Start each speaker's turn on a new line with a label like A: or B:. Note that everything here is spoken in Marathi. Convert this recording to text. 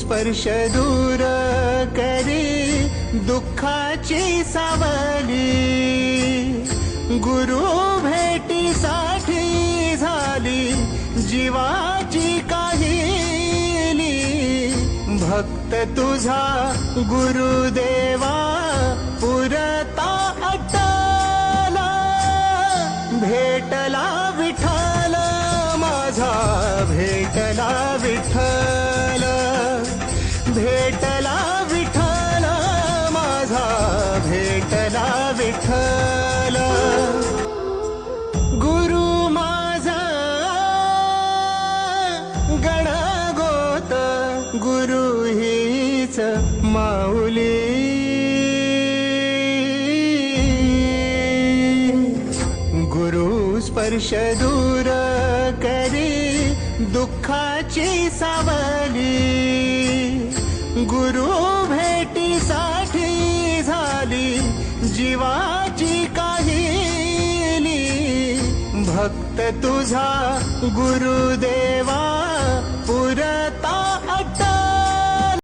A: स्पर्श दूर करी दुःखाची सावली, गुरु भेटीसाठी झाली जीवाची काहिली। भक्त तुझा गुरुदेवा पुरता अटला, भेटला विठ्ठल माझा, भेटला विठ्ठल, भेटला विठ्ठल माझा, भेटला विठ्ठल। गुरु माझा गणगोत, गुरु हीच माऊली। गुरु स्पर्श दूर करी दुःखाची सावली, गुरु भेटीसाठी झाली जीवाची काहिली। भक्त तुझा गुरुदेवा